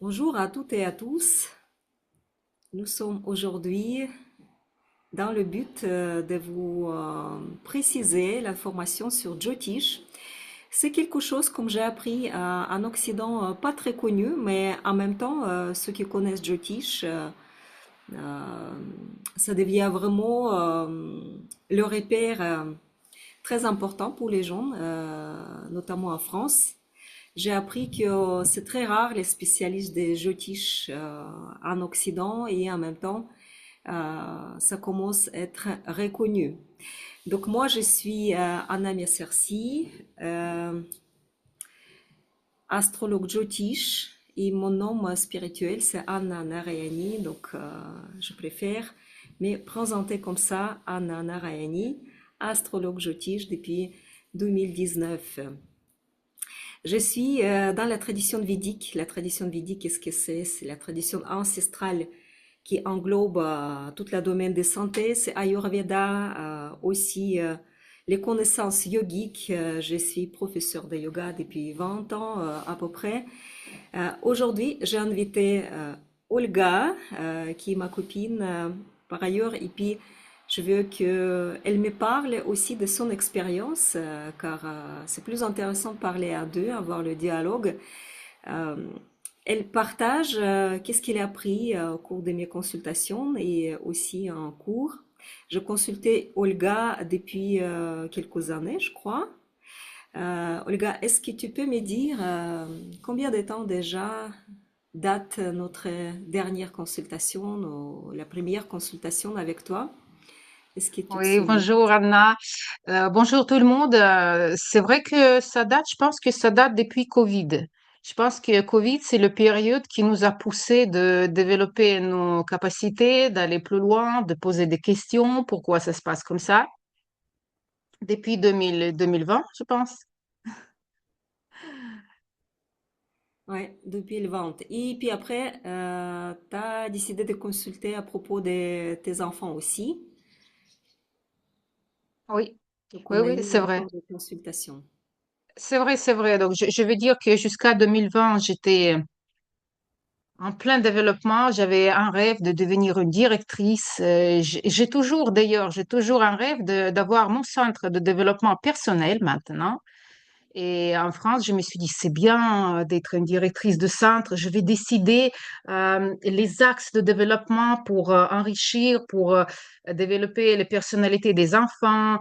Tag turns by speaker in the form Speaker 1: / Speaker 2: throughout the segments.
Speaker 1: Bonjour à toutes et à tous. Nous sommes aujourd'hui dans le but de vous préciser l'information sur Jyotish. C'est quelque chose, comme j'ai appris, en Occident pas très connu, mais en même temps, ceux qui connaissent Jyotish, euh, ça devient vraiment le repère très important pour les gens, notamment en France. J'ai appris que c'est très rare les spécialistes des jyotish en Occident et en même temps, ça commence à être reconnu. Donc moi, je suis Anna Miesersi, astrologue jyotish et mon nom spirituel c'est Anna Narayani. Donc je préfère me présenter comme ça, Anna Narayani, astrologue jyotish depuis 2019. Je suis dans la tradition védique. La tradition védique, qu'est-ce que c'est? C'est la tradition ancestrale qui englobe tout le domaine de santé. C'est Ayurveda, aussi les connaissances yogiques. Je suis professeur de yoga depuis 20 ans à peu près. Aujourd'hui, j'ai invité Olga, qui est ma copine par ailleurs, et puis je veux qu'elle me parle aussi de son expérience, car c'est plus intéressant de parler à deux, avoir le dialogue. Euh, Elle partage qu'est-ce qu'elle a appris au cours de mes consultations et aussi en cours. Je consultais Olga depuis quelques années, je crois. Olga, est-ce que tu peux me dire combien de temps déjà date notre dernière consultation, la première consultation avec toi? Est-ce que tu te
Speaker 2: Oui,
Speaker 1: souviens?
Speaker 2: bonjour Anna. Bonjour tout le monde. C'est vrai que ça date, je pense que ça date depuis Covid. Je pense que Covid, c'est le période qui nous a poussé de développer nos capacités, d'aller plus loin, de poser des questions, pourquoi ça se passe comme ça, depuis 2020, je pense.
Speaker 1: Ouais, depuis le ventre. Et puis après, tu as décidé de consulter à propos de tes enfants aussi.
Speaker 2: Oui,
Speaker 1: Donc
Speaker 2: oui,
Speaker 1: on a
Speaker 2: oui,
Speaker 1: eu
Speaker 2: c'est vrai.
Speaker 1: encore des consultations.
Speaker 2: C'est vrai, c'est vrai. Donc, je veux dire que jusqu'à 2020, j'étais en plein développement, j'avais un rêve de devenir une directrice. J'ai toujours, d'ailleurs, j'ai toujours un rêve d'avoir mon centre de développement personnel maintenant. Et en France, je me suis dit, c'est bien d'être une directrice de centre. Je vais décider les axes de développement pour enrichir, pour développer les personnalités des enfants,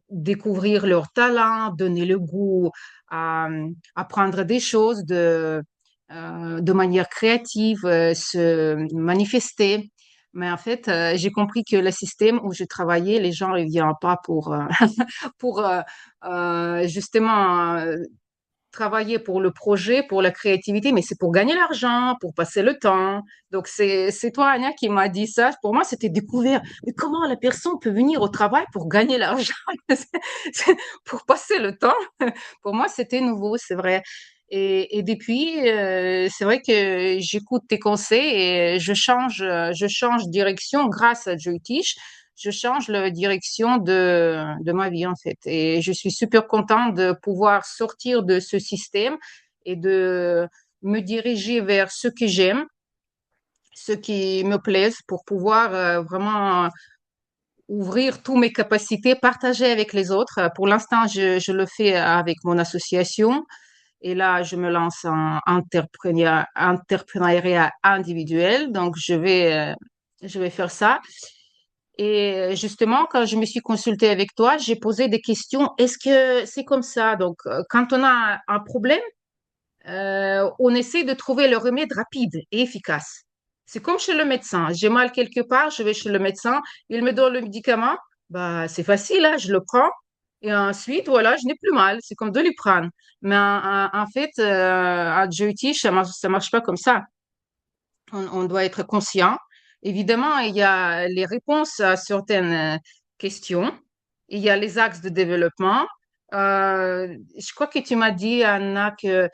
Speaker 2: découvrir leurs talents, donner le goût à apprendre des choses de manière créative, se manifester. Mais en fait, j'ai compris que le système où je travaillais, les gens ne viennent pas pour, pour justement travailler pour le projet, pour la créativité, mais c'est pour gagner l'argent, pour passer le temps. Donc c'est toi, Anya, qui m'a dit ça. Pour moi, c'était découvert. Mais comment la personne peut venir au travail pour gagner l'argent, pour passer le temps? Pour moi, c'était nouveau, c'est vrai. Et depuis, c'est vrai que j'écoute tes conseils et je change direction grâce à Joytish. Je change la direction de ma vie, en fait. Et je suis super contente de pouvoir sortir de ce système et de me diriger vers ce que j'aime, ce qui me plaise pour pouvoir vraiment ouvrir toutes mes capacités, partager avec les autres. Pour l'instant, je le fais avec mon association. Et là, je me lance en entrepreneuriat individuel. Donc, je vais faire ça. Et justement, quand je me suis consultée avec toi, j'ai posé des questions. Est-ce que c'est comme ça? Donc, quand on a un problème, on essaie de trouver le remède rapide et efficace. C'est comme chez le médecin. J'ai mal quelque part, je vais chez le médecin, il me donne le médicament. Bah, c'est facile, hein, je le prends. Et ensuite, voilà, je n'ai plus mal. C'est comme de l'iprane. Mais en fait, à Joe ça marche pas comme ça. On doit être conscient. Évidemment, il y a les réponses à certaines questions. Il y a les axes de développement. Je crois que tu m'as dit, Anna, que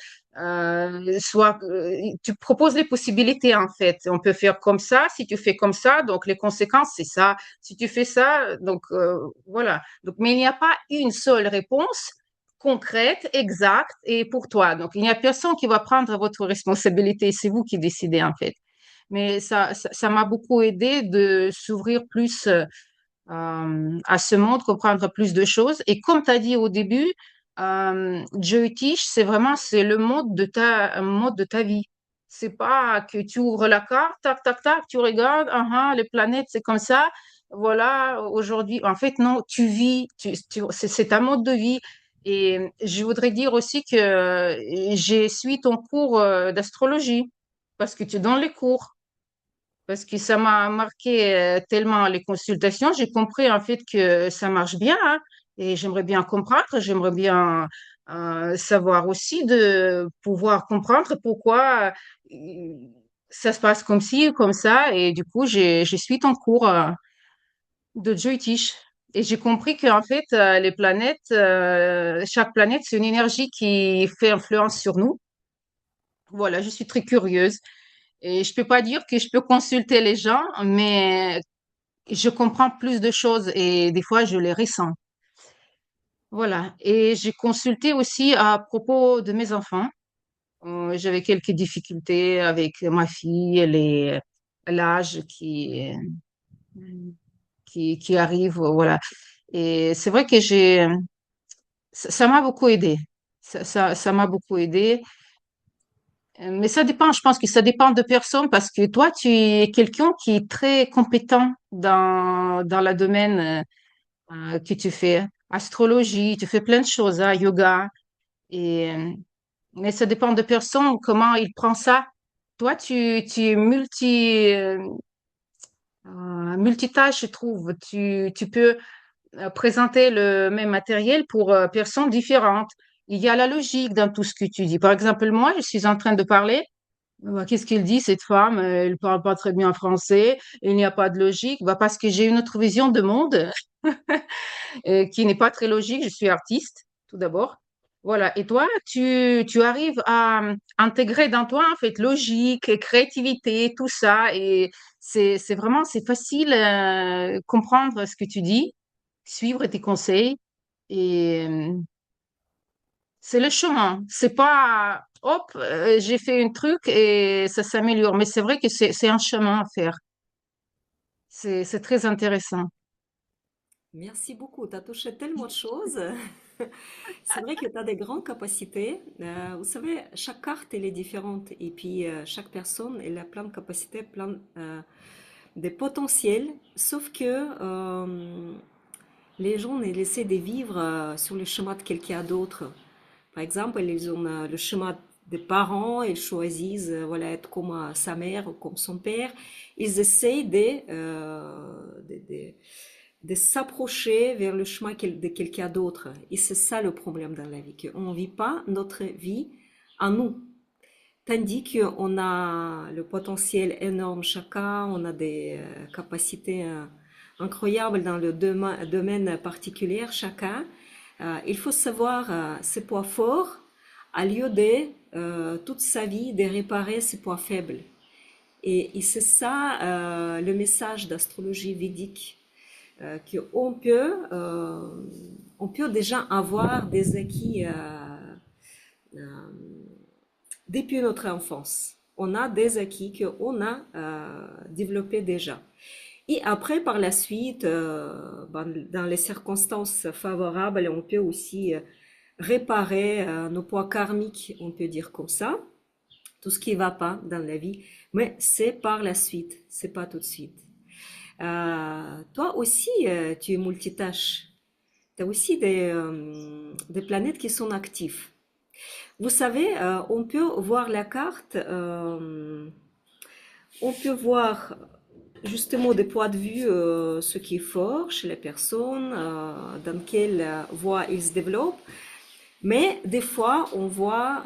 Speaker 2: tu proposes les possibilités en fait. On peut faire comme ça. Si tu fais comme ça, donc les conséquences, c'est ça. Si tu fais ça, donc voilà. Donc, mais il n'y a pas une seule réponse concrète, exacte et pour toi. Donc, il n'y a personne qui va prendre votre responsabilité. C'est vous qui décidez, en fait. Mais ça m'a beaucoup aidé de s'ouvrir plus à ce monde, comprendre plus de choses. Et comme tu as dit au début, Jyotish, c'est le mode de ta vie. C'est pas que tu ouvres la carte, tac, tac, tac, tu regardes, les planètes, c'est comme ça. Voilà, aujourd'hui, en fait, non, tu vis, c'est ta mode de vie. Et je voudrais dire aussi que j'ai suivi ton cours d'astrologie parce que tu donnes les cours. Parce que ça m'a marqué tellement les consultations, j'ai compris en fait que ça marche bien, hein, et j'aimerais bien comprendre, j'aimerais bien savoir aussi de pouvoir comprendre pourquoi ça se passe comme ci ou comme ça, et du coup j'ai suivi ton cours de Jyotish. Et j'ai compris qu'en fait, les planètes, chaque planète, c'est une énergie qui fait influence sur nous. Voilà, je suis très curieuse. Et je peux pas dire que je peux consulter les gens, mais je comprends plus de choses et des fois je les ressens. Voilà. Et j'ai consulté aussi à propos de mes enfants. J'avais quelques difficultés avec ma fille, l'âge qui arrive, voilà. Et c'est vrai que ça m'a beaucoup aidé. Ça m'a beaucoup aidé. Mais ça dépend, je pense que ça dépend de personne parce que toi, tu es quelqu'un qui est très compétent dans le domaine que tu fais. Astrologie, tu fais plein de choses, hein, yoga. Et, mais ça dépend de personne, comment il prend ça. Toi, tu es multitâche, je trouve. Tu peux présenter le même matériel pour personnes différentes. Il y a la logique dans tout ce que tu dis. Par exemple, moi, je suis en train de parler. Qu'est-ce qu'il dit, cette femme? Elle parle pas très bien français. Il n'y a pas de logique. Parce que j'ai une autre vision de monde qui n'est pas très logique. Je suis artiste, tout d'abord. Voilà. Et toi, tu arrives à intégrer dans toi, en fait, logique, créativité, tout ça. Et c'est facile comprendre ce que tu dis, suivre tes conseils. Et c'est le chemin. C'est pas, hop, j'ai fait un truc et ça s'améliore. Mais c'est vrai que c'est un chemin à faire. C'est très intéressant.
Speaker 1: Merci beaucoup, tu as touché tellement de choses. C'est vrai que tu as des grandes capacités. Vous savez, chaque carte, elle est différente. Et puis, chaque personne, elle a plein de capacités, plein de potentiels. Sauf que les gens, ils essaient de vivre sur le chemin de quelqu'un d'autre. Par exemple, ils ont le chemin des parents, ils choisissent voilà, être comme sa mère ou comme son père. Ils essayent de s'approcher vers le chemin de quelqu'un d'autre. Et c'est ça le problème dans la vie, qu'on ne vit pas notre vie à nous. Tandis qu'on a le potentiel énorme chacun, on a des capacités incroyables dans le domaine particulier chacun. Il faut savoir ses points forts à lieu de toute sa vie de réparer ses points faibles. Et c'est ça le message d'astrologie védique, on peut déjà avoir des acquis depuis notre enfance. On a des acquis qu'on a développés déjà. Et après, par la suite, dans les circonstances favorables, on peut aussi réparer nos poids karmiques, on peut dire comme ça, tout ce qui ne va pas dans la vie. Mais c'est par la suite, c'est pas tout de suite. Toi aussi, tu es multitâche. Tu as aussi des planètes qui sont actives. Vous savez, on peut voir la carte, on peut voir justement des points de vue ce qui est fort chez les personnes, dans quelle voie ils se développent. Mais des fois, on voit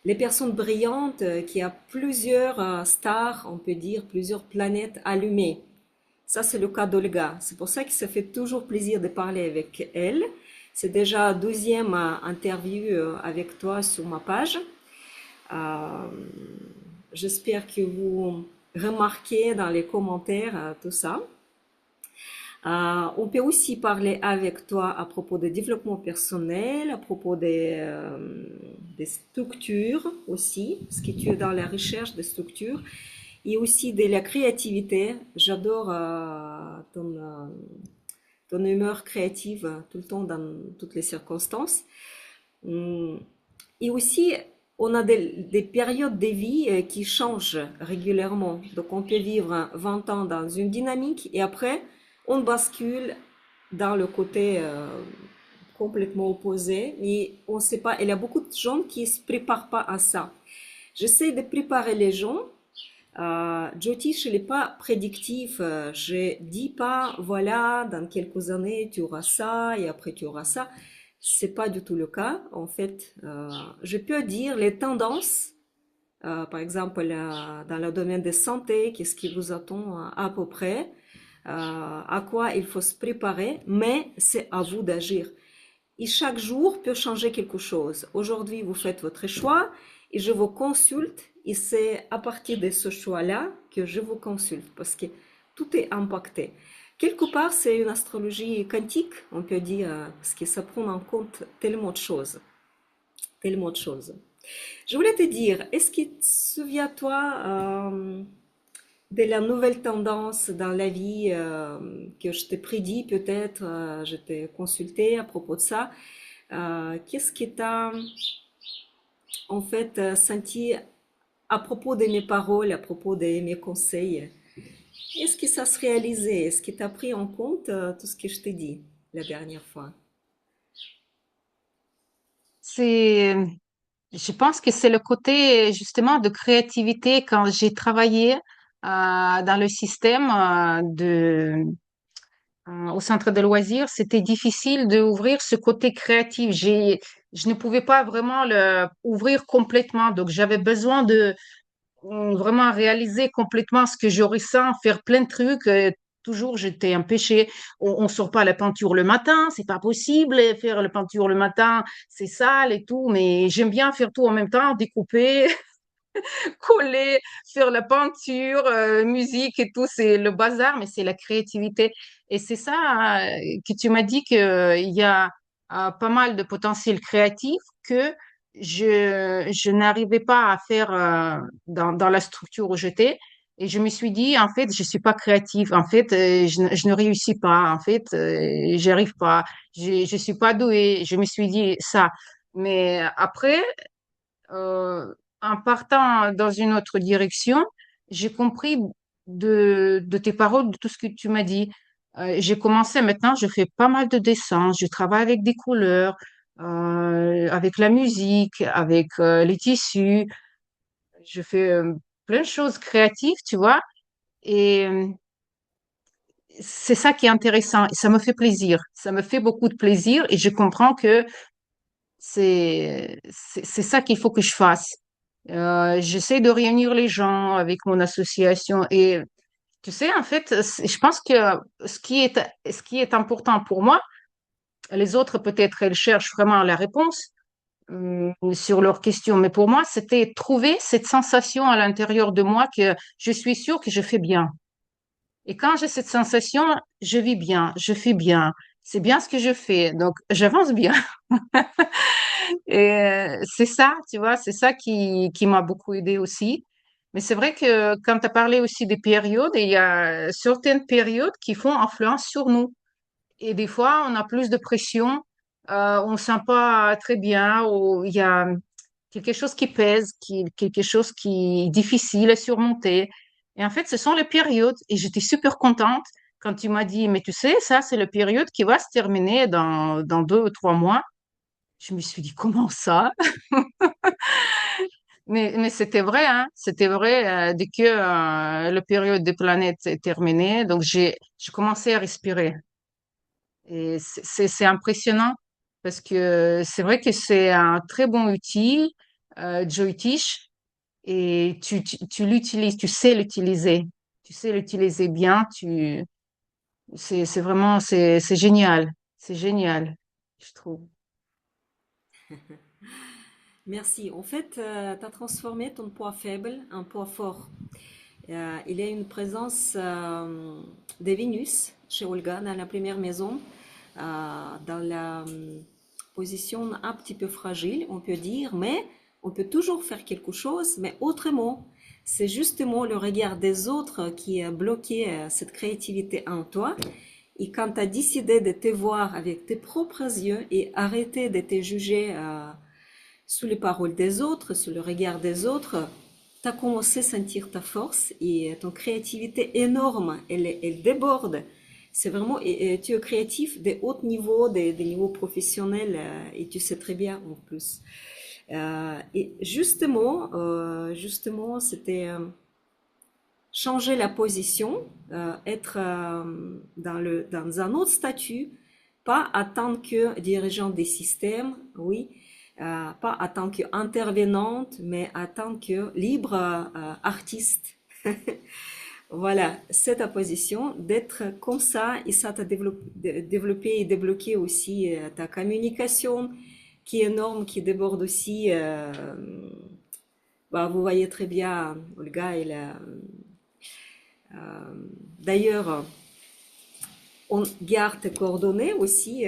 Speaker 1: les personnes brillantes qui a plusieurs stars, on peut dire, plusieurs planètes allumées. Ça, c'est le cas d'Olga. C'est pour ça que ça fait toujours plaisir de parler avec elle. C'est déjà 12e interview avec toi sur ma page. Euh, J'espère que vous remarquez dans les commentaires tout ça. On peut aussi parler avec toi à propos de développement personnel, à propos des structures aussi, parce que tu es dans la recherche des structures, et aussi de la créativité. J'adore ton humeur créative tout le temps dans toutes les circonstances. Hum, Et aussi, on a des périodes de vie qui changent régulièrement. Donc, on peut vivre 20 ans dans une dynamique et après, on bascule dans le côté complètement opposé. Et on ne sait pas, il y a beaucoup de gens qui ne se préparent pas à ça. J'essaie de préparer les gens. Jyotish, il n'est pas prédictif. Je dis pas, voilà, dans quelques années, tu auras ça et après tu auras ça. C'est pas du tout le cas. En fait, je peux dire les tendances, par exemple, dans le domaine de santé, qu'est-ce qui vous attend à peu près, à quoi il faut se préparer, mais c'est à vous d'agir. Et chaque jour peut changer quelque chose. Aujourd'hui, vous faites votre choix et je vous consulte. Et c'est à partir de ce choix-là que je vous consulte parce que tout est impacté. Quelque part, c'est une astrologie quantique, on peut dire, parce que ça prend en compte tellement de choses. Tellement de choses. Je voulais te dire, est-ce que tu te souviens, toi, de la nouvelle tendance dans la vie que je t'ai prédit, peut-être, je t'ai consulté à propos de ça. Qu'est-ce qui t'a en fait senti à propos de mes paroles, à propos de mes conseils? Est-ce que ça se réalisait? Est-ce que tu as pris en compte tout ce que je t'ai dit la dernière fois?
Speaker 2: C'est, je pense que c'est le côté justement de créativité quand j'ai travaillé dans le système au centre de loisirs, c'était difficile d'ouvrir ce côté créatif. Je ne pouvais pas vraiment le ouvrir complètement, donc j'avais besoin de vraiment réaliser complètement ce que je ressens, faire plein de trucs. Toujours, j'étais empêchée. On sort pas la peinture le matin, c'est pas possible. Faire la peinture le matin, c'est sale et tout. Mais j'aime bien faire tout en même temps, découper, coller, faire la peinture, musique et tout. C'est le bazar, mais c'est la créativité. Et c'est ça que tu m'as dit qu'il y a pas mal de potentiel créatif que je n'arrivais pas à faire dans la structure où j'étais. Et je me suis dit, en fait, je suis pas créative. En fait, je ne réussis pas. En fait, j'arrive pas. Je suis pas douée. Je me suis dit ça. Mais après, euh, en partant dans une autre direction, j'ai compris de tes paroles, de tout ce que tu m'as dit. J'ai commencé maintenant, je fais pas mal de dessins, je travaille avec des couleurs, avec la musique, avec les tissus, je fais plein de choses créatives, tu vois, et c'est ça qui est intéressant, et ça me fait plaisir, ça me fait beaucoup de plaisir, et je comprends que c'est ça qu'il faut que je fasse. J'essaie de réunir les gens avec mon association et tu sais, en fait, je pense que ce qui est important pour moi, les autres peut-être elles cherchent vraiment la réponse sur leurs questions, mais pour moi, c'était trouver cette sensation à l'intérieur de moi que je suis sûre que je fais bien. Et quand j'ai cette sensation, je vis bien, je fais bien, c'est bien ce que je fais, donc j'avance bien. Et c'est ça, tu vois, c'est ça qui m'a beaucoup aidé aussi. Mais c'est vrai que quand tu as parlé aussi des périodes, il y a certaines périodes qui font influence sur nous. Et des fois, on a plus de pression, on ne se sent pas très bien, ou il y a quelque chose qui pèse, quelque chose qui est difficile à surmonter. Et en fait, ce sont les périodes. Et j'étais super contente quand tu m'as dit, mais tu sais, ça, c'est la période qui va se terminer dans 2 ou 3 mois. Je me suis dit, comment ça? Mais c'était vrai, hein? C'était vrai dès que la période des planètes est terminée. Donc, j'ai commencé à respirer. Et c'est impressionnant parce que c'est vrai que c'est un très bon outil, Joytish, et tu l'utilises, tu sais l'utiliser. Tu sais l'utiliser bien. C'est vraiment, c'est génial. C'est génial, je trouve.
Speaker 1: Merci. En fait, tu as transformé ton poids faible en poids fort. Il y a une présence de Vénus chez Olga, dans la première maison, dans la position un petit peu fragile, on peut dire, mais on peut toujours faire quelque chose, mais autrement. C'est justement le regard des autres qui a bloqué cette créativité en toi. Et quand tu as décidé de te voir avec tes propres yeux et arrêter de te juger sous les paroles des autres, sous le regard des autres, tu as commencé à sentir ta force et ton créativité énorme, elle déborde. C'est vraiment, et tu es créatif des hauts niveaux, des niveaux professionnels, et tu sais très bien en plus. Et justement, c'était changer la position, être dans un autre statut, pas en tant que dirigeant des systèmes, oui, pas en tant qu'intervenante, mais en tant que libre artiste. Voilà, c'est ta position d'être comme ça et ça t'a développé et débloqué aussi ta communication qui est énorme, qui déborde aussi. Bah, vous voyez très bien, Olga, d'ailleurs, on garde tes coordonnées aussi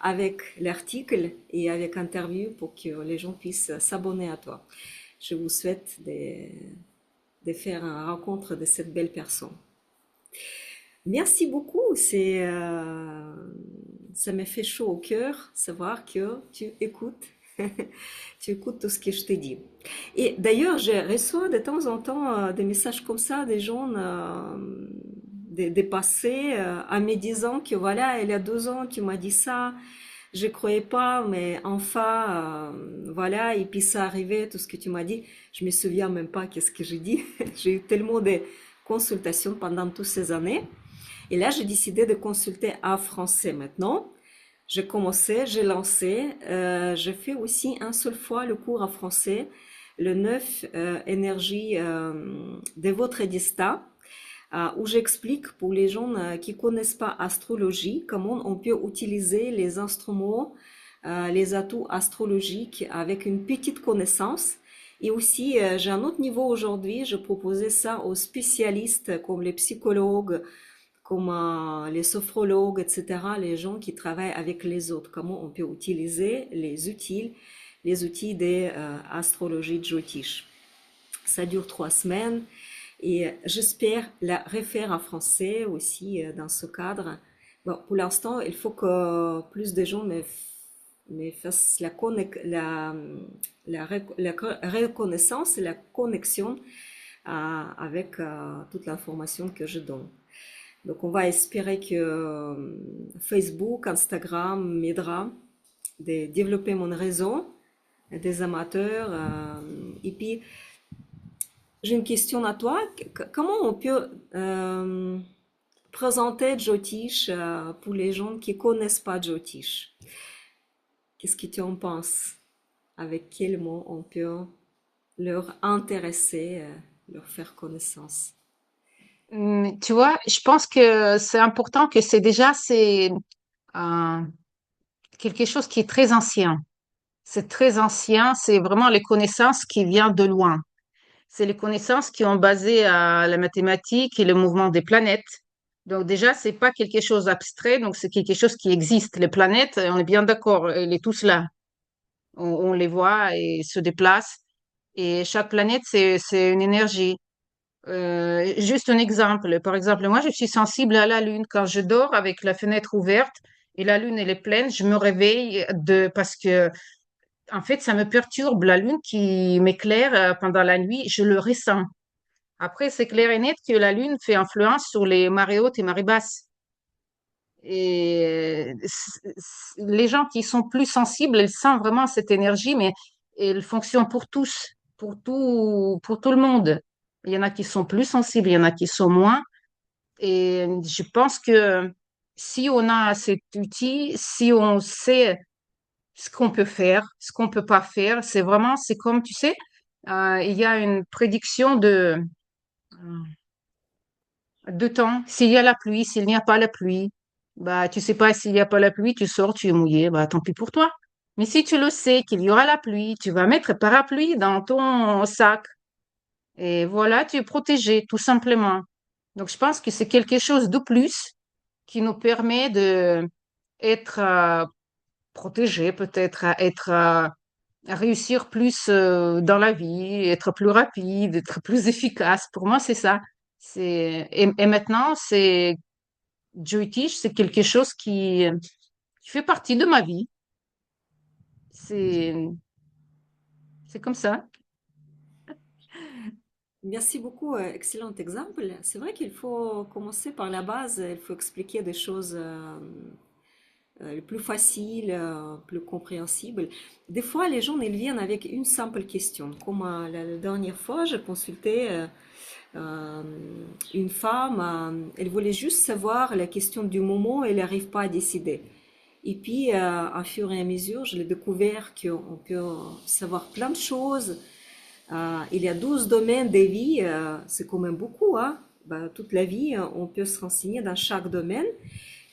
Speaker 1: avec l'article et avec interview pour que les gens puissent s'abonner à toi. Je vous souhaite de faire une rencontre de cette belle personne. Merci beaucoup, ça me fait chaud au cœur savoir que tu écoutes, tu écoutes tout ce que je te dis. Et d'ailleurs, je reçois de temps en temps des messages comme ça des gens des passés en me disant que voilà, il y a 2 ans, tu m'as dit ça, je croyais pas, mais enfin, voilà, et puis ça arrivait, tout ce que tu m'as dit, je me souviens même pas qu'est-ce que j'ai dit. J'ai eu tellement de consultations pendant toutes ces années. Et là, j'ai décidé de consulter en français maintenant. J'ai commencé, j'ai lancé, j'ai fait aussi un seul fois le cours en français, le 9 énergie de votre destin, où j'explique pour les gens qui connaissent pas astrologie comment on peut utiliser les instruments, les atouts astrologiques avec une petite connaissance. Et aussi, j'ai un autre niveau aujourd'hui, je proposais ça aux spécialistes comme les psychologues, comme les sophrologues, etc., les gens qui travaillent avec les autres, comment on peut utiliser les outils des astrologie Jyotish. Ça dure 3 semaines et j'espère la refaire en français aussi dans ce cadre. Bon, pour l'instant, il faut que plus de gens me fassent la reconnaissance et la connexion avec toute l'information que je donne. Donc, on va espérer que Facebook, Instagram m'aidera de développer mon réseau des amateurs. Et puis, j'ai une question à toi. Comment on peut présenter Jyotish pour les gens qui connaissent pas Jyotish? Qu'est-ce que tu en penses? Avec quels mots on peut leur intéresser, leur faire connaissance?
Speaker 2: Tu vois, je pense que c'est important que c'est euh, quelque chose qui est très ancien. C'est très ancien, c'est vraiment les connaissances qui viennent de loin. C'est les connaissances qui ont basé à la mathématique et le mouvement des planètes. Donc déjà, c'est pas quelque chose d'abstrait, donc c'est quelque chose qui existe. Les planètes, on est bien d'accord, elles sont tous là. On les voit et se déplacent. Et chaque planète, c'est une énergie. Juste un exemple. Par exemple, moi, je suis sensible à la lune. Quand je dors avec la fenêtre ouverte et la lune, elle est pleine, je me réveille parce que, en fait, ça me perturbe. La lune qui m'éclaire pendant la nuit, je le ressens. Après, c'est clair et net que la lune fait influence sur les marées hautes et marées basses. Et les gens qui sont plus sensibles, ils sentent vraiment cette énergie, mais elle fonctionne pour tous, pour tout le monde. Il y en a qui sont plus sensibles, il y en a qui sont moins. Et je pense que si on a cet outil, si on sait ce qu'on peut faire, ce qu'on peut pas faire, c'est comme, tu sais, il y a une prédiction de temps. S'il y a la pluie, s'il n'y a pas la pluie, bah, tu sais pas s'il n'y a pas la pluie, tu sors, tu es mouillé, bah, tant pis pour toi. Mais si tu le sais qu'il y aura la pluie, tu vas mettre parapluie dans ton sac. Et voilà, tu es protégé, tout simplement. Donc, je pense que c'est quelque chose de plus. qui nous permet de être protégés, peut-être, à réussir plus dans la vie, être plus rapide, être plus efficace. Pour moi, c'est ça. Et maintenant, c'est Joy Teach, c'est quelque chose qui fait partie de ma vie. C'est, c'est comme ça.
Speaker 1: Merci beaucoup, excellent exemple. C'est vrai qu'il faut commencer par la base, il faut expliquer des choses les plus faciles, plus compréhensibles. Des fois, les gens, ils viennent avec une simple question. Comme la dernière fois, j'ai consulté euh, une femme, elle voulait juste savoir la question du moment, elle n'arrive pas à décider. Et puis, à fur et à mesure, je l'ai découvert qu'on peut savoir plein de choses. Il y a 12 domaines de vie, c'est quand même beaucoup, hein. Ben, toute la vie, on peut se renseigner dans chaque domaine.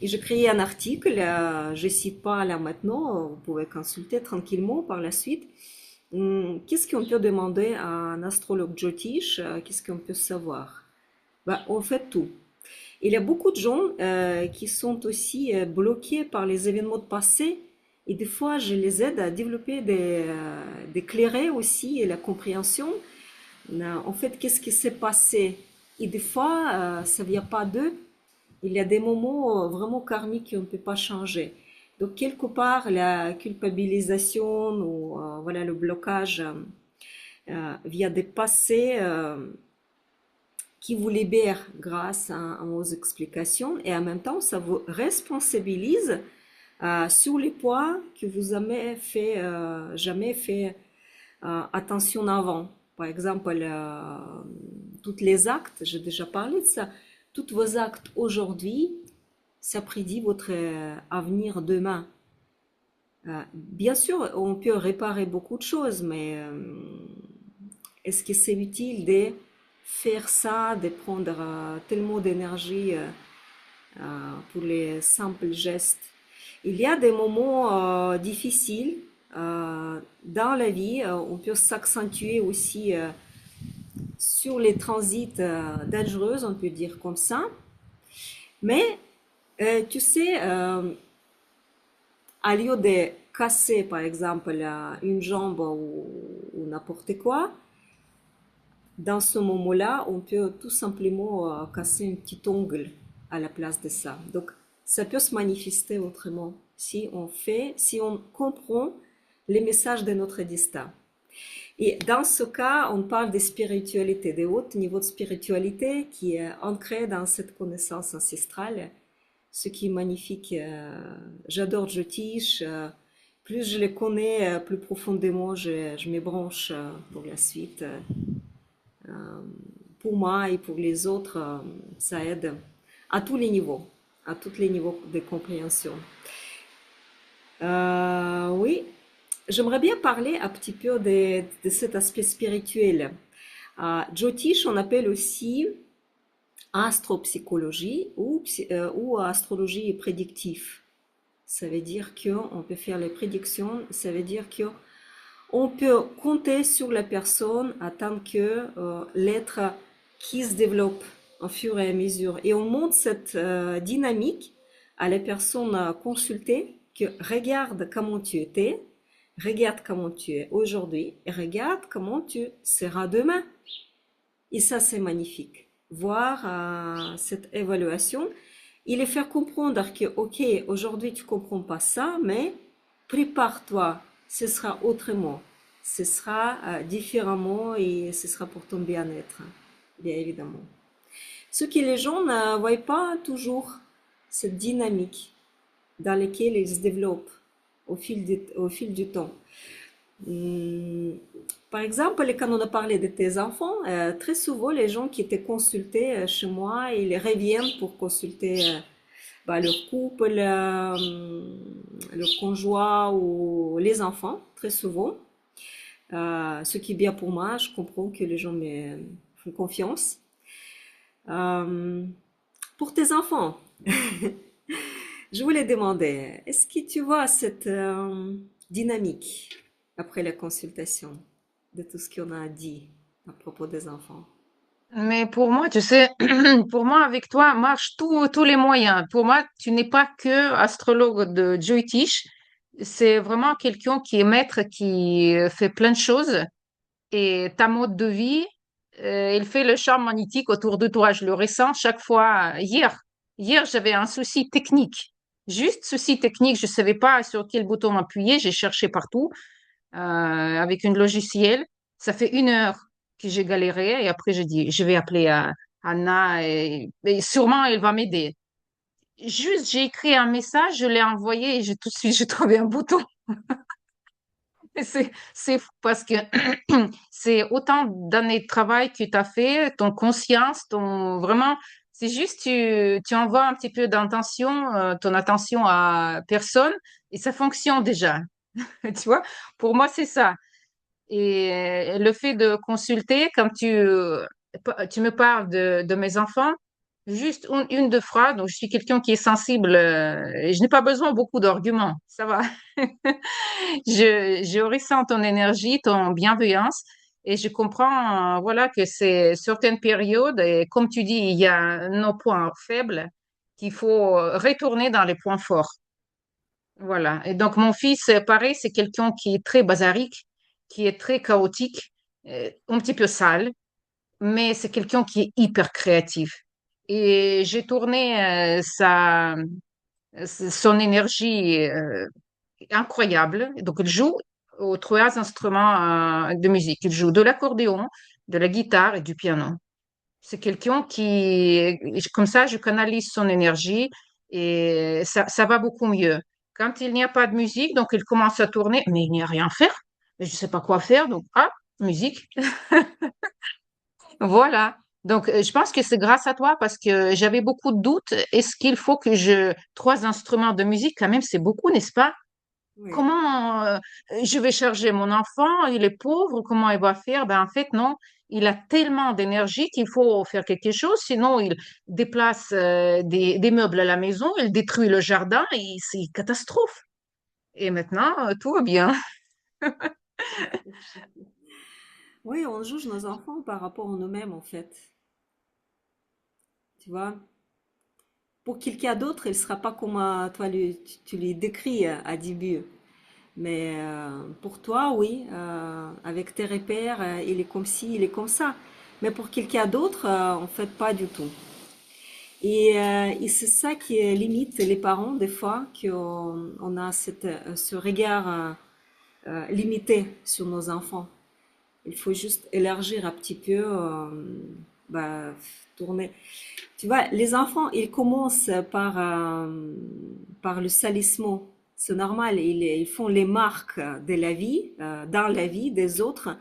Speaker 1: Et j'ai créé un article, je ne cite pas là maintenant, vous pouvez consulter tranquillement par la suite. Qu'est-ce qu'on peut demander à un astrologue Jyotish? Qu'est-ce qu'on peut savoir? Ben, on fait tout. Il y a beaucoup de gens qui sont aussi bloqués par les événements de passé et des fois je les aide à développer d'éclairer aussi la compréhension. En fait, qu'est-ce qui s'est passé? Et des fois, ça vient pas d'eux. Il y a des moments vraiment karmiques qu'on ne peut pas changer. Donc quelque part, la culpabilisation ou voilà le blocage vient des passés qui vous libère grâce à vos explications et en même temps, ça vous responsabilise sur les points que vous jamais fait attention avant. Par exemple, tous les actes, j'ai déjà parlé de ça, tous vos actes aujourd'hui, ça prédit votre avenir demain. Bien sûr, on peut réparer beaucoup de choses, mais est-ce que c'est utile de faire ça, de prendre tellement d'énergie pour les simples gestes? Il y a des moments difficiles dans la vie. On peut s'accentuer aussi sur les transits dangereux, on peut dire comme ça. Mais tu sais, à lieu de casser, par exemple, une jambe ou n'importe quoi, dans ce moment-là, on peut tout simplement casser un petit ongle à la place de ça. Donc, ça peut se manifester autrement si on comprend les messages de notre destin. Et dans ce cas, on parle de spiritualité, de haut niveau de spiritualité qui est ancré dans cette connaissance ancestrale, ce qui est magnifique. J'adore Jyotish. Plus je les connais, plus profondément je me branche pour la suite. Pour moi et pour les autres, ça aide à tous les niveaux, à tous les niveaux de compréhension. Oui, j'aimerais bien parler un petit peu de cet aspect spirituel. Jyotish, on appelle aussi astropsychologie ou astrologie prédictive. Ça veut dire qu'on peut faire les prédictions, ça veut dire qu'on peut compter sur la personne en tant que l'être qui se développe au fur et à mesure. Et on montre cette dynamique à la personne consultée que regarde comment tu étais, regarde comment tu es aujourd'hui et regarde comment tu seras demain. Et ça, c'est magnifique. Voir cette évaluation et les faire comprendre que, ok, aujourd'hui tu comprends pas ça, mais prépare-toi, ce sera autrement, ce sera différemment et ce sera pour ton bien-être, bien évidemment. Ce que les gens ne voient pas toujours, cette dynamique dans laquelle ils se développent au fil du temps. Hum, Par exemple, quand on a parlé de tes enfants, très souvent les gens qui étaient consultés chez moi, ils reviennent pour consulter leur couple, leur conjoint ou les enfants, très souvent. Ce qui est bien pour moi, je comprends que les gens me font confiance. Euh, pour tes enfants, je voulais demander, est-ce que tu vois cette dynamique après la consultation de tout ce qu'on a dit à propos des enfants?
Speaker 2: Mais pour moi, tu sais, pour moi, avec toi, marche tous les moyens. Pour moi, tu n'es pas que astrologue de Jyotish. C'est vraiment quelqu'un qui est maître, qui fait plein de choses. Et ta mode de vie, il fait le charme magnétique autour de toi. Je le ressens chaque fois. Hier, j'avais un souci technique. Juste souci technique. Je savais pas sur quel bouton appuyer. J'ai cherché partout avec une logiciel. Ça fait 1 heure que j'ai galéré et après j'ai dit, je vais appeler Anna et sûrement elle va m'aider. Juste, j'ai écrit un message, je l'ai envoyé et j'ai tout de suite, j'ai trouvé un bouton. Et c'est fou parce que c'est autant d'années de travail que tu as fait, ton conscience, ton vraiment, c'est juste tu envoies un petit peu d'intention, ton attention à personne et ça fonctionne déjà. Tu vois, pour moi, c'est ça. Et le fait de consulter, comme tu me parles de mes enfants, juste une, deux phrases, donc je suis quelqu'un qui est sensible, et je n'ai pas besoin beaucoup d'arguments, ça va. Je ressens ton énergie, ton bienveillance, et je comprends, voilà, que c'est certaines périodes, et comme tu dis, il y a nos points faibles qu'il faut retourner dans les points forts. Voilà. Et donc, mon fils, pareil, c'est quelqu'un qui est très basarique, qui est très chaotique, un petit peu sale, mais c'est quelqu'un qui est hyper créatif. Et j'ai tourné son énergie incroyable. Donc, il joue aux 3 instruments de musique. Il joue de l'accordéon, de la guitare et du piano. C'est quelqu'un qui, comme ça, je canalise son énergie et ça va beaucoup mieux. Quand il n'y a pas de musique, donc il commence à tourner, mais il n'y a rien à faire. Mais je ne sais pas quoi faire, donc ah, musique. Voilà. Donc, je pense que c'est grâce à toi parce que j'avais beaucoup de doutes. Est-ce qu'il faut que 3 instruments de musique, quand même, c'est beaucoup, n'est-ce pas?
Speaker 1: Oui.
Speaker 2: Comment je vais charger mon enfant? Il est pauvre, comment il va faire? Ben, en fait, non. Il a tellement d'énergie qu'il faut faire quelque chose, sinon il déplace des meubles à la maison, il détruit le jardin et c'est une catastrophe. Et maintenant, tout va bien.
Speaker 1: Oui, on juge nos enfants par rapport à nous-mêmes, en fait. Tu vois, pour quelqu'un d'autre, il ne sera pas comme toi, tu lui décris à début. Mais pour toi, oui, avec tes repères, il est comme ci, il est comme ça. Mais pour quelqu'un d'autre, en fait, pas du tout. Et c'est ça qui limite les parents, des fois, qu'on a ce regard limité sur nos enfants. Il faut juste élargir un petit peu, bah, tourner. Tu vois, les enfants, ils commencent par le salissement. C'est normal, ils font les marques de la vie, dans la vie des autres,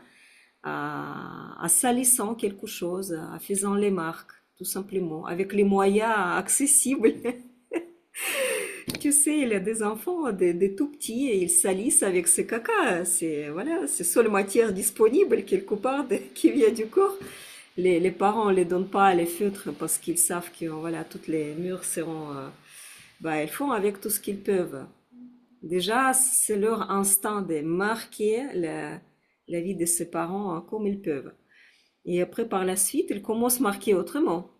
Speaker 1: en salissant quelque chose, en faisant les marques, tout simplement, avec les moyens accessibles. Tu sais, il y a des enfants, des tout petits, et ils salissent avec ce caca. C'est, voilà, c'est seule matière disponible quelque part qui vient du corps. Les parents ne les donnent pas les feutres parce qu'ils savent que voilà, toutes les murs seront. Bah, ils font avec tout ce qu'ils peuvent. Déjà, c'est leur instinct de marquer la vie de ses parents hein, comme ils peuvent. Et après, par la suite, ils commencent à marquer autrement.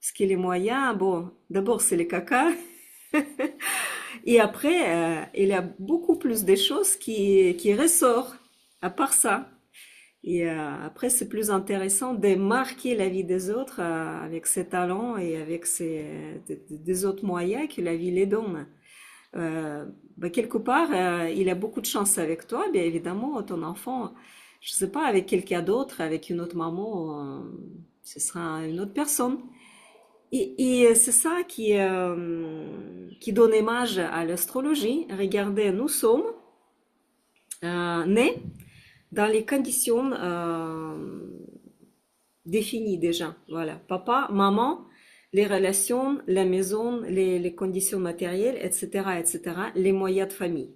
Speaker 1: Ce qui est les moyens, bon, d'abord, c'est les caca. Et après, il y a beaucoup plus de choses qui ressortent à part ça. Et après, c'est plus intéressant de marquer la vie des autres avec ses talents et avec des autres moyens que la vie les donne. Bah, quelque part, il a beaucoup de chance avec toi, bien évidemment, ton enfant, je sais pas, avec quelqu'un d'autre, avec une autre maman, ce sera une autre personne. Et c'est ça qui donne image à l'astrologie. Regardez, nous sommes nés dans les conditions définies déjà. Voilà, papa, maman, les relations, la maison, les conditions matérielles, etc., etc., les moyens de famille.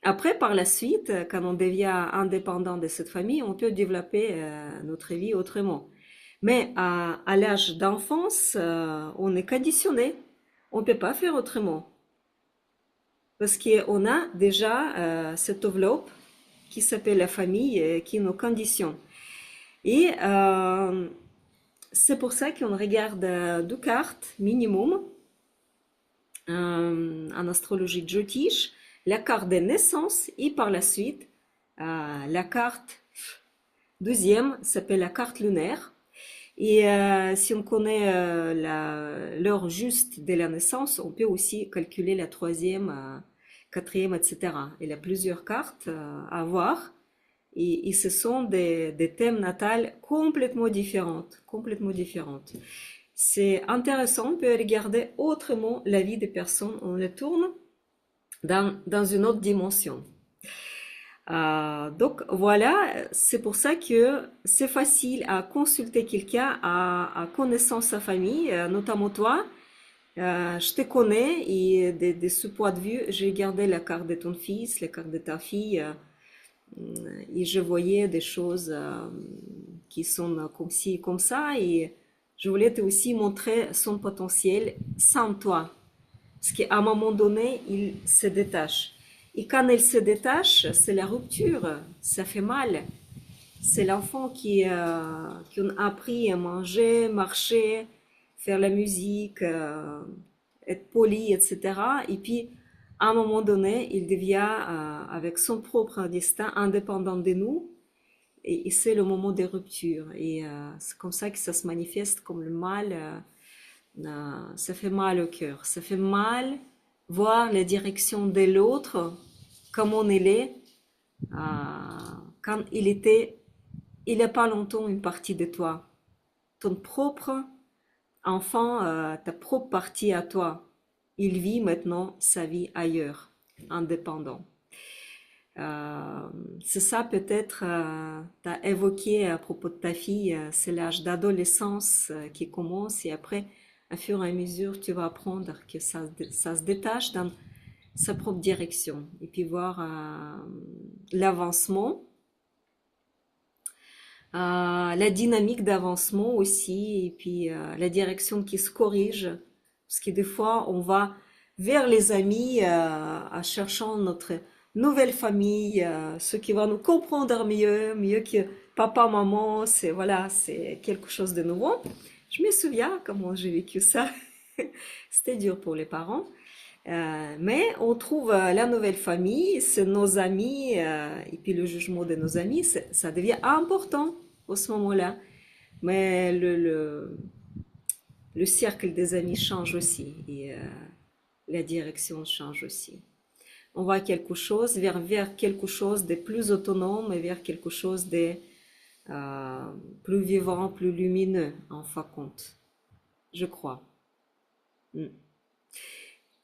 Speaker 1: Après, par la suite, quand on devient indépendant de cette famille, on peut développer notre vie autrement. Mais à l'âge d'enfance, on est conditionné. On ne peut pas faire autrement. Parce qu'on a déjà cette enveloppe qui s'appelle la famille, qui nous conditionne. Et C'est pour ça qu'on regarde deux cartes minimum en astrologie Jyotish, la carte des naissances et par la suite la carte deuxième s'appelle la carte lunaire. Et si on connaît l'heure juste de la naissance, on peut aussi calculer la troisième, quatrième, etc. Il y a plusieurs cartes à voir. Et ce sont des thèmes natals complètement différentes, complètement différentes. C'est intéressant, on peut regarder autrement la vie des personnes, on les tourne dans une autre dimension. Donc voilà, c'est pour ça que c'est facile à consulter quelqu'un, à connaissance sa famille, notamment toi. Je te connais et de ce point de vue, j'ai gardé la carte de ton fils, la carte de ta fille, et je voyais des choses qui sont comme ci, comme ça, et je voulais te aussi montrer son potentiel sans toi. Parce qu'à un moment donné, il se détache. Et quand il se détache, c'est la rupture, ça fait mal. C'est l'enfant qui a appris à manger, marcher, faire la musique, être poli, etc. Et puis, à un moment donné, il devient, avec son propre destin, indépendant de nous. Et c'est le moment des ruptures. Et c'est comme ça que ça se manifeste comme le mal. Ça fait mal au cœur. Ça fait mal voir la direction de l'autre, comment il est, quand il était, il n'y a pas longtemps, une partie de toi. Ton propre enfant, ta propre partie à toi. Il vit maintenant sa vie ailleurs, indépendant. Euh, c'est ça peut-être, tu as évoqué à propos de ta fille, c'est l'âge d'adolescence qui commence et après, à fur et à mesure, tu vas apprendre que ça se détache dans sa propre direction et puis voir l'avancement, la dynamique d'avancement aussi et puis la direction qui se corrige. Parce que des fois, on va vers les amis en cherchant notre nouvelle famille, ceux qui vont nous comprendre mieux, mieux que papa, maman, c'est voilà, c'est quelque chose de nouveau. Je me souviens comment j'ai vécu ça. C'était dur pour les parents. Mais on trouve la nouvelle famille, c'est nos amis, et puis le jugement de nos amis, ça devient important au ce moment-là. Mais le cercle des amis change aussi, et la direction change aussi. On va quelque chose vers quelque chose de plus autonome et vers quelque chose de euh, plus vivant, plus lumineux, en fin de compte, je crois. Mm.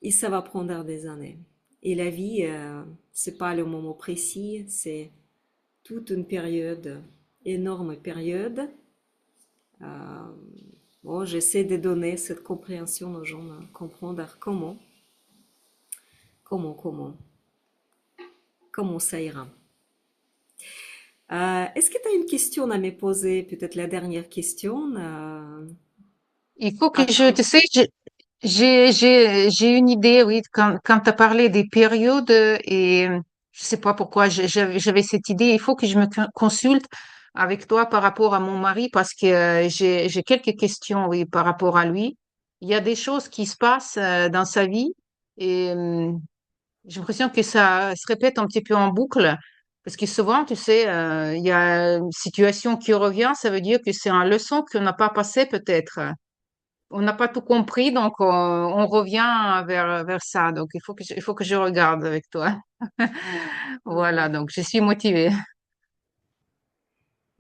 Speaker 1: Et ça va prendre des années. Et la vie, c'est pas le moment précis, c'est toute une période, énorme période. Euh, bon, j'essaie de donner cette compréhension aux gens, comprendre comment, comment ça ira. Est-ce que tu as une question à me poser, peut-être la dernière question
Speaker 2: Il faut que je,
Speaker 1: attends.
Speaker 2: tu sais, j'ai une idée, oui, quand tu as parlé des périodes et je sais pas pourquoi j'avais cette idée. Il faut que je me consulte avec toi par rapport à mon mari parce que j'ai quelques questions, oui, par rapport à lui. Il y a des choses qui se passent dans sa vie et j'ai l'impression que ça se répète un petit peu en boucle. Parce que souvent, tu sais, il y a une situation qui revient, ça veut dire que c'est une leçon qu'on n'a pas passée peut-être. On n'a pas tout compris, donc on revient vers ça. Donc il faut que je regarde avec toi. Voilà,
Speaker 1: D'accord,
Speaker 2: donc je suis motivée.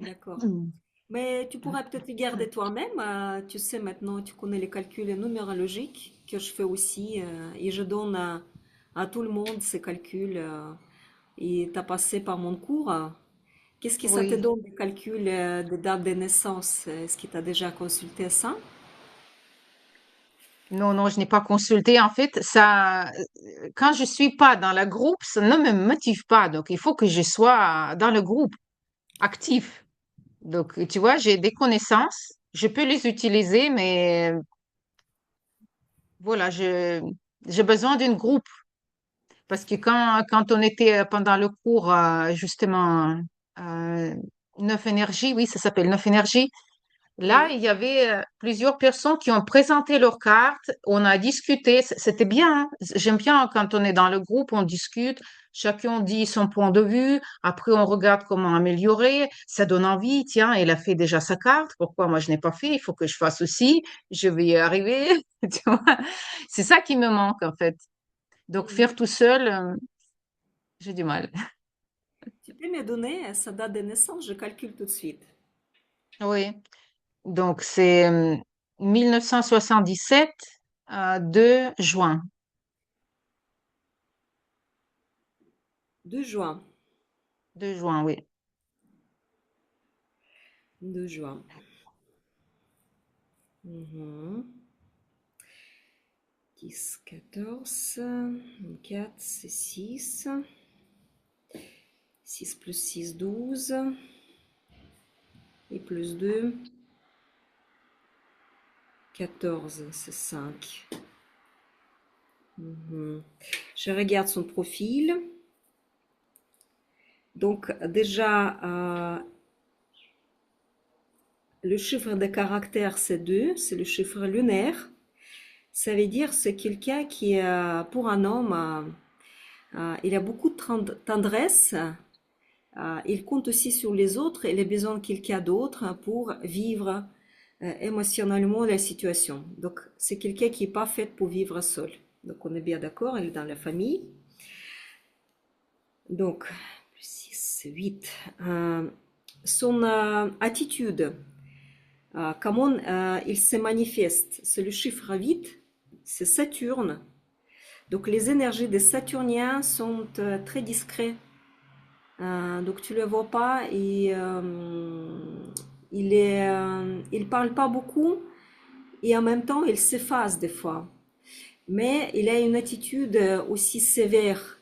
Speaker 1: d'accord. Mais tu pourrais peut-être regarder toi-même. Tu sais maintenant, tu connais les calculs numérologiques que je fais aussi et je donne à tout le monde ces calculs. Et tu as passé par mon cours. Qu'est-ce que ça te
Speaker 2: Oui.
Speaker 1: donne des calculs de date de naissance? Est-ce que tu as déjà consulté ça?
Speaker 2: Non, non, je n'ai pas consulté. En fait, ça, quand je suis pas dans le groupe, ça ne me motive pas. Donc, il faut que je sois dans le groupe, actif. Donc, tu vois, j'ai des connaissances, je peux les utiliser, mais voilà, j'ai besoin d'un groupe. Parce que quand on était pendant le cours, justement, euh, Neuf énergies, oui, ça s'appelle Neuf énergies, Là,
Speaker 1: Oui.
Speaker 2: il y avait plusieurs personnes qui ont présenté leurs cartes. On a discuté. C'était bien, hein. J'aime bien quand on est dans le groupe, on discute. Chacun dit son point de vue. Après, on regarde comment améliorer. Ça donne envie. Tiens, elle a fait déjà sa carte. Pourquoi moi je n'ai pas fait? Il faut que je fasse aussi. Je vais y arriver. Tu vois? C'est ça qui me manque en fait. Donc
Speaker 1: Mhm.
Speaker 2: faire tout seul, j'ai du mal.
Speaker 1: Tu peux me donner sa date de naissance, je calcule tout de suite.
Speaker 2: Oui. Donc c'est 1977, 2 juin.
Speaker 1: 2 juin.
Speaker 2: 2 juin, oui.
Speaker 1: 2 juin. Mhm. 10, 14, 4, c'est 6. 6 plus 6, 12. Et plus 2, 14, c'est 5. Mhm. Je regarde son profil. Donc déjà, le chiffre de caractère, c'est 2, c'est le chiffre lunaire. Ça veut dire c'est quelqu'un qui, pour un homme, il a beaucoup de tendresse. Il compte aussi sur les autres. Il a besoin de quelqu'un d'autre pour vivre émotionnellement la situation. Donc, c'est quelqu'un qui n'est pas fait pour vivre seul. Donc, on est bien d'accord, il est dans la famille. Donc, 6, 8. Son attitude, comment il se manifeste, c'est le chiffre 8, c'est Saturne. Donc, les énergies des Saturniens sont très discrets. Donc tu le vois pas et il parle pas beaucoup et en même temps il s'efface des fois. Mais il a une attitude aussi sévère.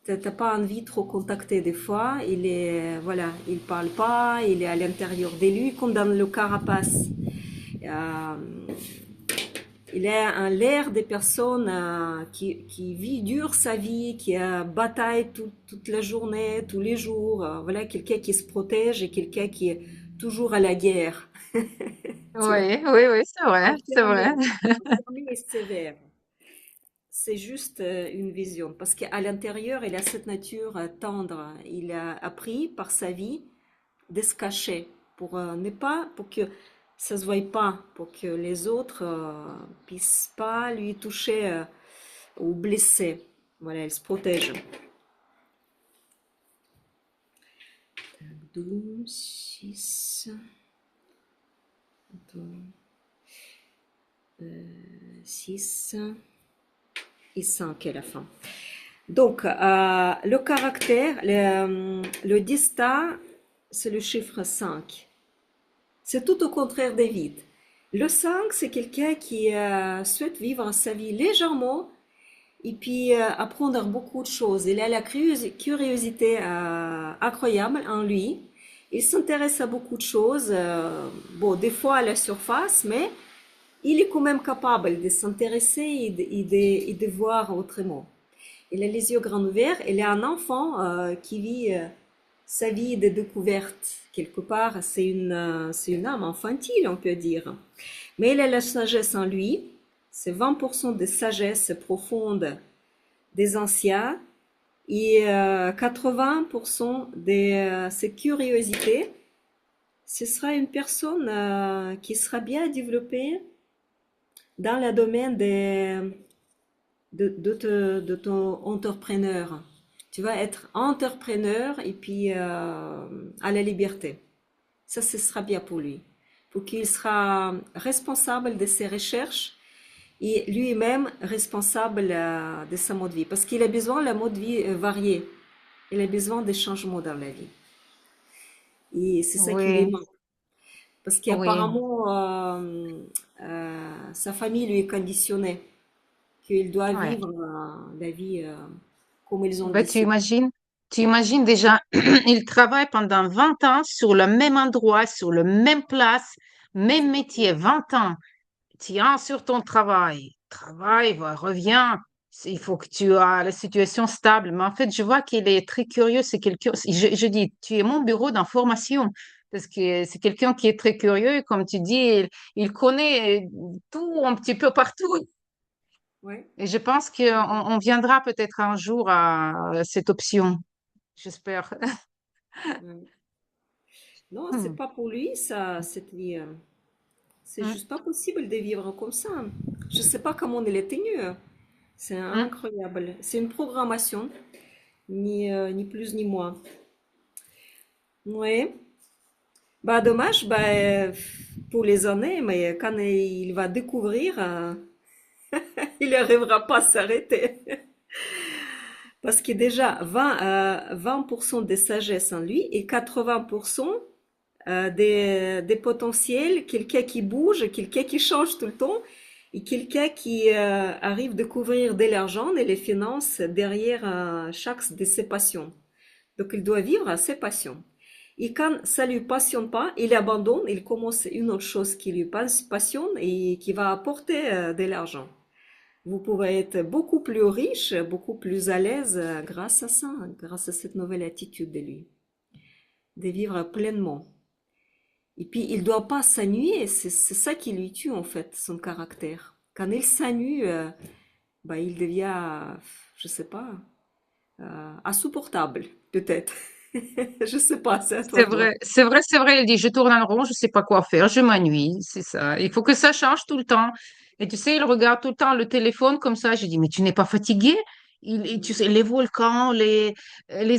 Speaker 1: T'as pas envie de trop contacter des fois. Il est voilà, il parle pas, il est à l'intérieur de lui comme dans le carapace. Euh, il a un l'air des personnes qui vit dur sa vie, qui bataille toute la journée, tous les jours. Voilà, quelqu'un qui se protège et quelqu'un qui est toujours à la guerre. Tu vois,
Speaker 2: Oui, oui, oui, c'est vrai, c'est vrai.
Speaker 1: enfermé, enfermé et sévère. C'est juste une vision. Parce qu'à l'intérieur, il a cette nature tendre. Il a appris par sa vie de se cacher pour ne pas, pour que ça se voie pas, pour que les autres puissent pas lui toucher ou blesser. Voilà, elle se protège. 12, 6, 6 et 5 à la fin. Donc, le caractère, le destin, c'est le chiffre 5. C'est tout au contraire des vides. Le 5, c'est quelqu'un qui souhaite vivre sa vie légèrement et puis apprendre beaucoup de choses. Il a la curiosité incroyable en lui. Il s'intéresse à beaucoup de choses, bon, des fois à la surface, mais il est quand même capable de s'intéresser et de voir autrement. Il a les yeux grands ouverts. Il est un enfant qui vit sa vie de découverte. Quelque part, c'est une âme infantile, on peut dire. Mais il a la sagesse en lui. C'est 20% de sagesse profonde des anciens et 80% de ses curiosités. Ce sera une personne qui sera bien développée dans le domaine de ton entrepreneur. Tu vas être entrepreneur et puis à la liberté. Ça, ce sera bien pour lui. Pour qu'il sera responsable de ses recherches et lui-même responsable de sa mode de vie. Parce qu'il a besoin de la mode de vie variée. Il a besoin de changements dans la vie. Et c'est ça qui lui
Speaker 2: Oui,
Speaker 1: manque. Parce
Speaker 2: oui,
Speaker 1: qu'apparemment, sa famille lui est conditionnée. Qu'il doit
Speaker 2: ouais.
Speaker 1: vivre la vie comme ils ont
Speaker 2: Ben,
Speaker 1: décidé.
Speaker 2: tu imagines déjà, il travaille pendant 20 ans sur le même endroit, sur le même place, même métier, 20 ans. Tiens sur ton travail. Travail, va, reviens. Il faut que tu aies la situation stable. Mais en fait, je vois qu'il est très curieux. C'est quelqu'un. Je dis, tu es mon bureau d'information. parce que c'est quelqu'un qui est très curieux, et comme tu dis, il connaît tout un petit peu partout.
Speaker 1: Ouais.
Speaker 2: Et je pense qu'on viendra peut-être un jour à cette option, j'espère.
Speaker 1: Ouais. Non, c'est
Speaker 2: Hmm.
Speaker 1: pas pour lui, ça, c'est
Speaker 2: Hmm.
Speaker 1: juste pas possible de vivre comme ça. Je sais pas comment il est tenu. C'est
Speaker 2: Hmm.
Speaker 1: incroyable. C'est une programmation, ni plus ni moins. Ouais. Bah, dommage, bah, pour les années, mais quand il va découvrir, il n'arrivera pas à s'arrêter. Parce que déjà, 20% de sagesse en lui et 80% des potentiels, quelqu'un qui bouge, quelqu'un qui change tout le temps et quelqu'un qui arrive à découvrir de l'argent et les finances derrière chaque de ses passions. Donc, il doit vivre à ses passions. Et quand ça lui passionne pas, il abandonne, il commence une autre chose qui lui passionne et qui va apporter de l'argent. Vous pouvez être beaucoup plus riche, beaucoup plus à l'aise grâce à ça, grâce à cette nouvelle attitude de lui, de vivre pleinement. Et puis, il ne doit pas s'ennuyer, c'est ça qui lui tue en fait, son caractère. Quand il s'ennuie, bah, il devient, je sais pas, insupportable, peut-être. Je sais pas, c'est à toi
Speaker 2: C'est
Speaker 1: de voir.
Speaker 2: vrai, c'est vrai, c'est vrai. Il dit, je tourne en rond, je sais pas quoi faire, je m'ennuie, c'est ça. Il faut que ça change tout le temps. Et tu sais, il regarde tout le temps le téléphone comme ça. Je dis, mais tu n'es pas fatigué? Tu sais, les volcans, les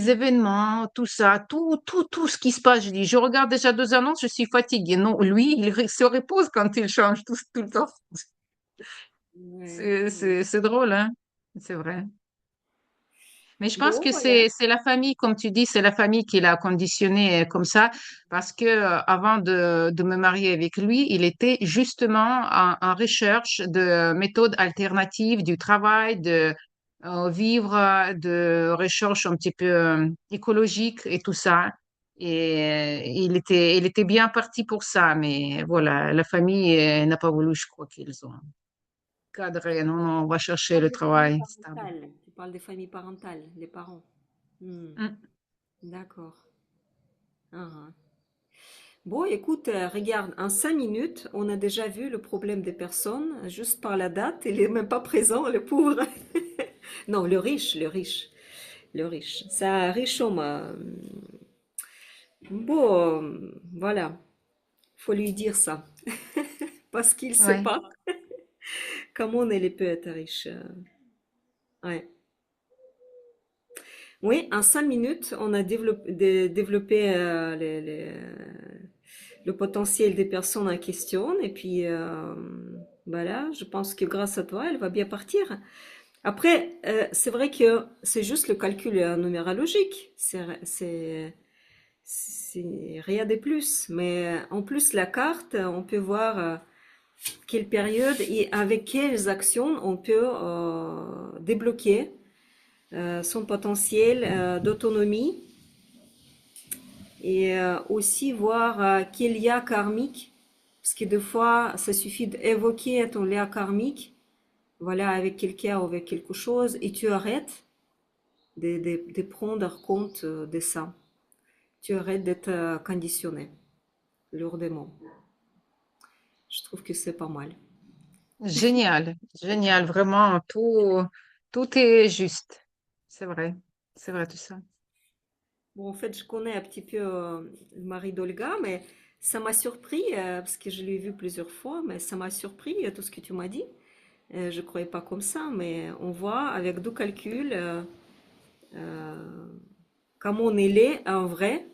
Speaker 2: événements, tout ça, tout ce qui se passe. Je dis, je regarde déjà 2 annonces, je suis fatiguée. Non, lui, se repose quand il change tout le temps.
Speaker 1: Ouais, ouais.
Speaker 2: C'est drôle, hein? C'est vrai. Mais je pense
Speaker 1: Bon,
Speaker 2: que
Speaker 1: voilà.
Speaker 2: c'est la famille, comme tu dis, c'est la famille qui l'a conditionné comme ça, parce que avant de me marier avec lui, il était justement en recherche de méthodes alternatives du travail, de vivre, de recherche un petit peu écologique et tout ça. Et il était bien parti pour ça, mais voilà, la famille n'a pas voulu, je crois qu'ils ont cadré. Non, non, on va
Speaker 1: Tu
Speaker 2: chercher
Speaker 1: parles
Speaker 2: le
Speaker 1: des familles
Speaker 2: travail stable.
Speaker 1: parentales. Tu parles des familles parentales, les parents. Hmm,
Speaker 2: Mm.
Speaker 1: d'accord. Ah, ah. Bon, écoute, regarde, en 5 minutes, on a déjà vu le problème des personnes, juste par la date. Il est même pas présent, le pauvre. Non, le riche. C'est un riche homme. Bon, voilà, faut lui dire ça. Parce qu'il sait
Speaker 2: Ouais.
Speaker 1: pas comment il peut être riche. Ouais. Oui, en 5 minutes, on a développé le potentiel des personnes en question. Et puis, voilà, je pense que grâce à toi, elle va bien partir. Après, c'est vrai que c'est juste le calcul numérologique. C'est rien de plus. Mais en plus, la carte, on peut voir quelle période et avec quelles actions on peut débloquer son potentiel d'autonomie et aussi voir quel lien karmique, parce que des fois, ça suffit d'évoquer ton lien karmique, voilà, avec quelqu'un ou avec quelque chose, et tu arrêtes de prendre compte de ça. Tu arrêtes d'être conditionné lourdement. Je trouve que c'est pas mal.
Speaker 2: Génial, génial, vraiment, tout est juste. C'est vrai, c'est vrai tout ça.
Speaker 1: Bon, en fait, je connais un petit peu le mari d'Olga, mais ça m'a surpris, parce que je l'ai vu plusieurs fois, mais ça m'a surpris tout ce que tu m'as dit. Je ne croyais pas comme ça, mais on voit avec deux calculs euh, comment on est en vrai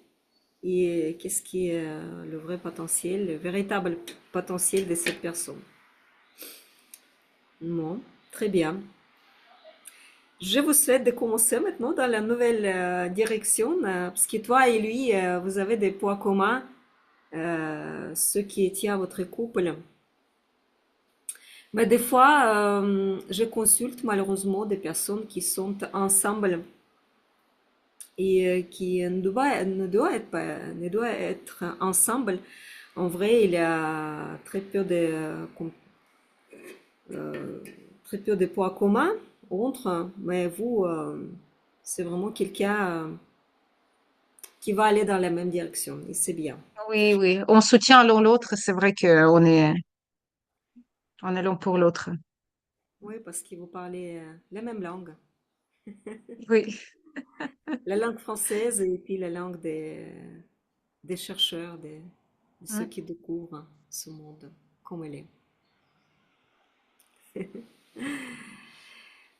Speaker 1: et qu'est-ce qui est le vrai potentiel, le véritable potentiel de cette personne. Bon, très bien. Je vous souhaite de commencer maintenant dans la nouvelle direction, parce que toi et lui, vous avez des points communs, ce qui tient à votre couple. Mais des fois, je consulte malheureusement des personnes qui sont ensemble et qui ne doit être ensemble. En vrai, il y a euh, très peu de points communs entre, mais vous, c'est vraiment quelqu'un qui va aller dans la même direction et c'est bien.
Speaker 2: Oui, oui, on soutient l'un l'autre. C'est vrai on est l'un pour l'autre.
Speaker 1: Oui, parce que vous parlez la même langue.
Speaker 2: Oui,
Speaker 1: La langue française et puis la langue des chercheurs, de ceux
Speaker 2: mm,
Speaker 1: qui découvrent ce monde comme il est.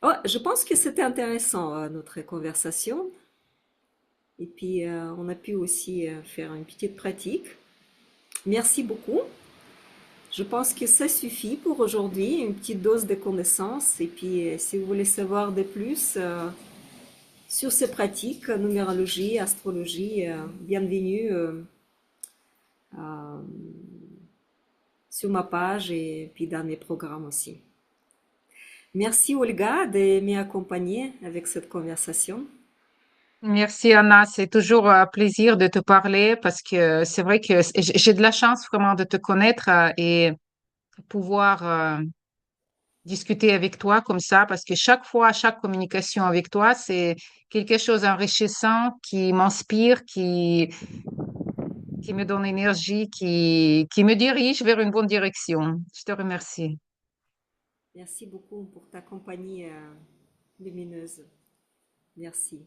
Speaker 1: Oh, je pense que c'était intéressant, notre conversation. Et puis, on a pu aussi faire une petite pratique. Merci beaucoup. Je pense que ça suffit pour aujourd'hui, une petite dose de connaissances. Et puis, si vous voulez savoir de plus sur ces pratiques, numérologie, astrologie, bienvenue euh, sur ma page et puis dans mes programmes aussi. Merci Olga de m'accompagner avec cette conversation.
Speaker 2: merci Anna. C'est toujours un plaisir de te parler parce que c'est vrai que j'ai de la chance vraiment de te connaître et pouvoir discuter avec toi comme ça parce que chaque fois, chaque communication avec toi, c'est quelque chose d'enrichissant qui m'inspire, qui me donne énergie, qui me dirige vers une bonne direction. Je te remercie.
Speaker 1: Merci beaucoup pour ta compagnie lumineuse. Merci.